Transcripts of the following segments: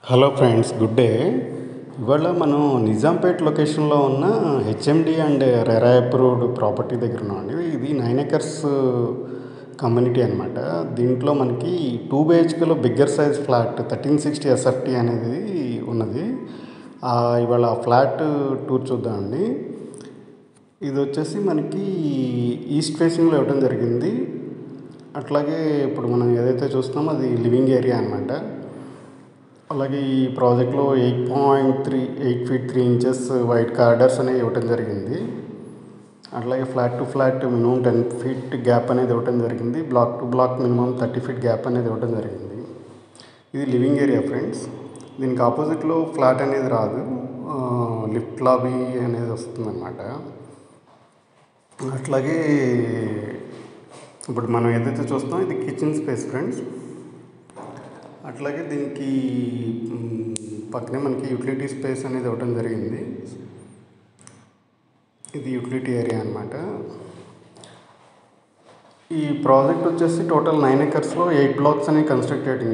Hello friends, good day. ఇవాళ మనం నిజాంపేట్ లొకేషన్లో ఉన్న HMD and RERA approved property దగ్గర ఉన్నామండి. ఇది 9 ఎకర్స్ కమ్యూనిటీ అనమాట. దీంట్లో మనకి 2 బిహెచ్కేలో బిగ్గర్ సైజ్ ఫ్లాట్ 1360 ఎస్ఎఫ్టీ అనేది ఉన్నది. ఇవాళ ఫ్లాట్ టూర్ చూద్దామండి. ఇది వచ్చేసి మనకి ఈస్ట్ ఫేసింగ్లో ఇవ్వడం జరిగింది. అట్లాగే ఇప్పుడు మనం ఏదైతే చూస్తున్నామో అది లివింగ్ ఏరియా అనమాట. అలాగే ఈ ప్రాజెక్ట్లో 8 ఫీట్ 3 ఇంచెస్ వైట్ కార్డర్స్ అనేవి ఇవ్వటం జరిగింది. అట్లాగే flat to flat minimum 10 feet gap అనేది ఇవ్వటం జరిగింది. Block to block minimum 30 feet gap అనేది ఇవ్వటం జరిగింది. ఇది లివింగ్ ఏరియా ఫ్రెండ్స్. దీనికి ఆపోజిట్లో ఫ్లాట్ అనేది రాదు, లిఫ్ట్ లాబీ అనేది వస్తుందన్నమాట. అట్లాగే ఇప్పుడు మనం ఏదైతే చూస్తున్నామో ఇది కిచెన్ స్పేస్ ఫ్రెండ్స్. అట్లాగే దీనికి పక్కనే మనకి యూటిలిటీ స్పేస్ అనేది ఇవ్వడం జరిగింది. ఇది యూటిలిటీ ఏరియా అనమాట. ఈ ప్రాజెక్ట్ వచ్చేసి టోటల్ 9 ఎకర్స్లో 8 బ్లాక్స్ అనేవి కన్స్ట్రక్ట్ చేయడం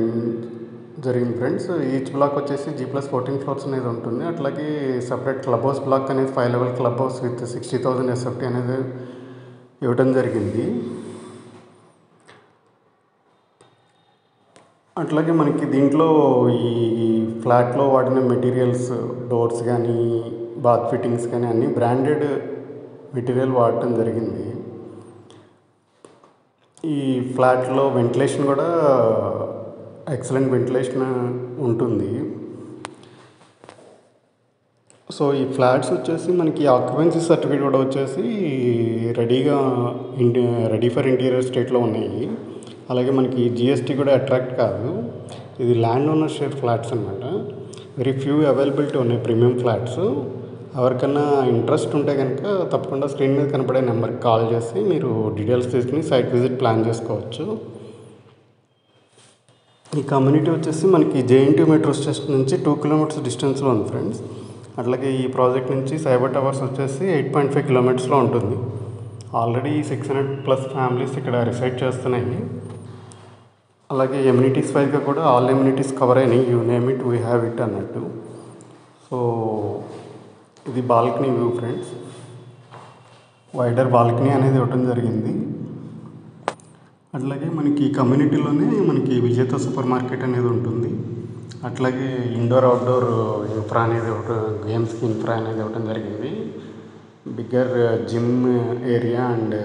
జరిగింది ఫ్రెండ్స్. ఈచ్ బ్లాక్ వచ్చేసి G+14 ఫ్లోర్స్ అనేది ఉంటుంది. అట్లాగే సపరేట్ క్లబ్ హౌస్ బ్లాక్ అనేది 5 level club house with 60,000 SFT అనేది ఇవ్వడం జరిగింది. అట్లాగే మనకి దీంట్లో ఈ ఫ్లాట్లో వాడిన మెటీరియల్స్, డోర్స్ కానీ బాత్ ఫిట్టింగ్స్ కానీ అన్నీ బ్రాండెడ్ మెటీరియల్ వాడటం జరిగింది. ఈ ఫ్లాట్లో వెంటిలేషన్ కూడా ఎక్సలెంట్ వెంటిలేషన్ ఉంటుంది. సో ఈ ఫ్లాట్స్ వచ్చేసి మనకి ఆక్యుపెన్సీ సర్టిఫికేట్ కూడా వచ్చేసి రెడీ ఫర్ ఇంటీరియర్ స్టేట్లో ఉన్నాయి. అలాగే మనకి జిఎస్టీ కూడా అట్రాక్ట్ కాదు. ఇది ల్యాండ్ ఓనర్షిప్ ఫ్లాట్స్ అనమాట. వెరీ ఫ్యూ అవైలబిలిటీ ఉన్నాయి ప్రీమియం ఫ్లాట్స్. ఎవరికన్నా ఇంట్రెస్ట్ ఉంటే కనుక తప్పకుండా స్క్రీన్ మీద కనపడే నెంబర్కి కాల్ చేసి మీరు డీటెయిల్స్ తీసుకుని సైట్ విజిట్ ప్లాన్ చేసుకోవచ్చు. ఈ కమ్యూనిటీ వచ్చేసి మనకి జేఎన్టీ మెట్రో స్టేషన్ నుంచి 2 కిలోమీటర్స్ డిస్టెన్స్లో ఉంది ఫ్రెండ్స్. అట్లాగే ఈ ప్రాజెక్ట్ నుంచి సైబర్ టవర్స్ వచ్చేసి 8.5 కిలోమీటర్స్లో ఉంటుంది. ఆల్రెడీ 600+ ఫ్యామిలీస్ ఇక్కడ రిసైడ్ చేస్తున్నాయి. అలాగే ఎమ్యూనిటీస్ వైజ్గా కూడా ఆల్ ఎమ్యూనిటీస్ కవర్ అయినాయి. You name it we have it అన్నట్టు. సో ఇది balcony view friends. Wider balcony అనేది ఇవ్వడం జరిగింది. అట్లాగే మనకి కమ్యూనిటీలోనే మనకి విజేత సూపర్ మార్కెట్ అనేది ఉంటుంది. అట్లాగే ఇండోర్ అవుట్డోర్ ఇన్ఫ్రా అనేది గేమ్స్కి ఇన్ఫ్రా అనేది ఇవ్వడం జరిగింది. Bigger gym area and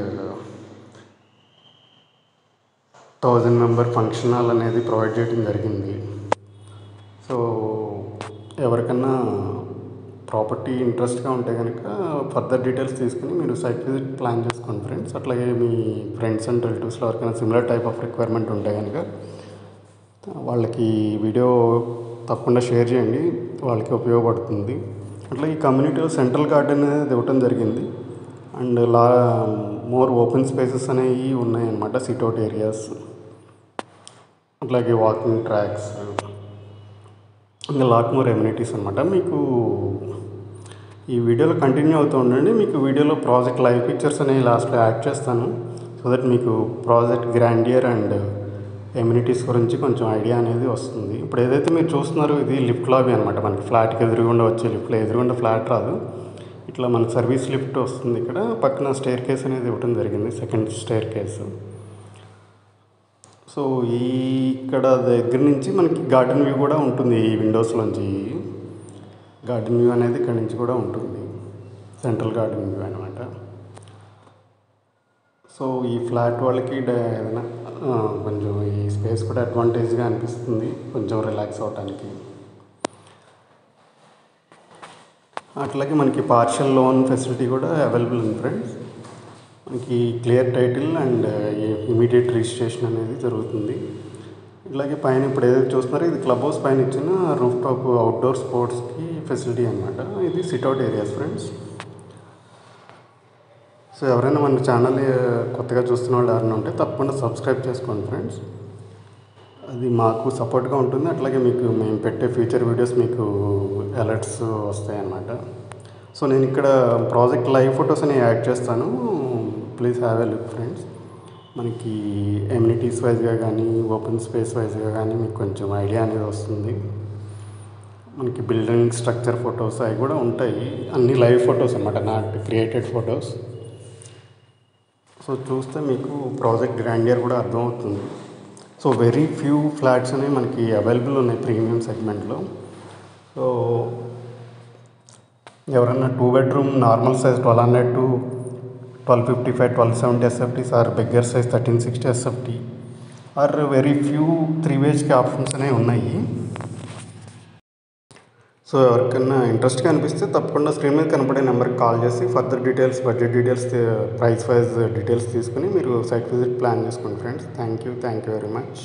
1000 member function hall అనేది ప్రొవైడ్ చేయడం జరిగింది. సో ఎవరికన్నా ప్రాపర్టీ ఇంట్రెస్ట్గా ఉంటే కనుక ఫర్దర్ డీటెయిల్స్ తీసుకుని మీరు సైట్ విజిట్ ప్లాన్ చేసుకోండి ఫ్రెండ్స్. అట్లాగే మీ ఫ్రెండ్స్ అండ్ రిలేటివ్స్లో ఎవరికైనా సిమిలర్ టైప్ ఆఫ్ రిక్వైర్మెంట్ ఉంటే కనుక వాళ్ళకి వీడియో తప్పకుండా షేర్ చేయండి, వాళ్ళకి ఉపయోగపడుతుంది. అట్లా ఈ కమ్యూనిటీలో సెంట్రల్ గార్డెన్ అనేది ఇవ్వటం జరిగింది. అండ్ మోర్ ఓపెన్ స్పేసెస్ అనేవి ఉన్నాయన్నమాట, సిట్అవుట్ ఏరియాస్, అట్లాగే వాకింగ్ ట్రాక్స్, ఇంకా లాట్ మోర్ ఎమ్యూనిటీస్ అనమాట. మీకు ఈ వీడియోలో కంటిన్యూ అవుతూ ఉండండి. మీకు వీడియోలో ప్రాజెక్ట్ లైవ్ పిక్చర్స్ అనేవి లాస్ట్లో యాడ్ చేస్తాను. సో దట్ మీకు ప్రాజెక్ట్ గ్రాండియర్ అండ్ ఎమ్యూనిటీస్ గురించి కొంచెం ఐడియా అనేది వస్తుంది. ఇప్పుడు ఏదైతే మీరు చూస్తున్నారో ఇది లిఫ్ట్ లాబీ అనమాట. మనకి ఫ్లాట్కి ఎదురుగుండా వచ్చే లిఫ్ట్లో ఎదురుగుండా ఫ్లాట్ రాదు, ఇట్లా మనకు సర్వీస్ లిఫ్ట్ వస్తుంది. ఇక్కడ పక్కన స్టేర్ కేస్ అనేది ఇవ్వడం జరిగింది, సెకండ్ స్టేర్ కేసు. సో ఇక్కడ దగ్గర నుంచి మనకి గార్డెన్ వ్యూ కూడా ఉంటుంది. ఈ విండోస్లోంచి గార్డెన్ వ్యూ అనేది ఇక్కడ నుంచి కూడా ఉంటుంది, సెంట్రల్ గార్డెన్ వ్యూ అనమాట. సో ఈ ఫ్లాట్ వాళ్ళకి ఏదైనా కొంచెం ఈ స్పేస్ కూడా అడ్వాంటేజ్గా అనిపిస్తుంది, కొంచెం రిలాక్స్ అవ్వడానికి. అట్లాగే మనకి పార్షియల్ లోన్ ఫెసిలిటీ కూడా అవైలబుల్ ఉంది ఫ్రెండ్స్. మనకి clear title and immediate registration అనేది జరుగుతుంది. ఇట్లాగే పైన ఇప్పుడు ఏదైతే చూస్తున్నారో ఇది క్లబ్ హౌస్ పైన ఇచ్చిన రూఫ్ టాప్ అవుట్డోర్ స్పోర్ట్స్కి ఫెసిలిటీ అనమాట. ఇది సిట్అవుట్ ఏరియాస్ ఫ్రెండ్స్. సో ఎవరైనా మన ఛానల్ కొత్తగా చూస్తున్న వాళ్ళు ఎవరైనా ఉంటే తప్పకుండా సబ్స్క్రైబ్ చేసుకోండి ఫ్రెండ్స్. అది మాకు సపోర్ట్గా ఉంటుంది. అట్లాగే మీకు మేము పెట్టే ఫ్యూచర్ వీడియోస్ మీకు అలర్ట్స్ వస్తాయన్నమాట. సో నేను ఇక్కడ ప్రాజెక్ట్ లైవ్ ఫొటోస్ అని యాడ్ చేస్తాను, please have a look friends. మనకి ఎమ్యూనిటీస్ వైజ్గా కానీ ఓపెన్ స్పేస్ వైజ్గా కానీ మీకు కొంచెం ఐడియా అనేది వస్తుంది. మనకి బిల్డింగ్ స్ట్రక్చర్ ఫొటోస్ అవి కూడా ఉంటాయి. అన్ని లైవ్ ఫొటోస్ అన్నమాట, నాట్ క్రియేటెడ్ ఫొటోస్. సో చూస్తే మీకు ప్రాజెక్ట్ గ్రాండియర్ కూడా అర్థమవుతుంది. సో వెరీ ఫ్యూ ఫ్లాట్స్ అనేవి మనకి అవైలబుల్ ఉన్నాయి ప్రీమియం సెగ్మెంట్లో. సో ఎవరన్నా 2 bedroom normal size 1200 to 1255 1270 SFTs or bigger size 1360 SFT or very few 3 BHK options అనేవి ఉన్నాయి. సో ఎవరికైనా ఇంట్రెస్ట్గా అనిపిస్తే తప్పకుండా స్క్రీన్ మీద కనపడే నెంబర్కి కాల్ చేసి further details, budget details, price wise details తీసుకుని మీరు సైట్ విజిట్ ప్లాన్ చేసుకోండి friends. Thank you very much.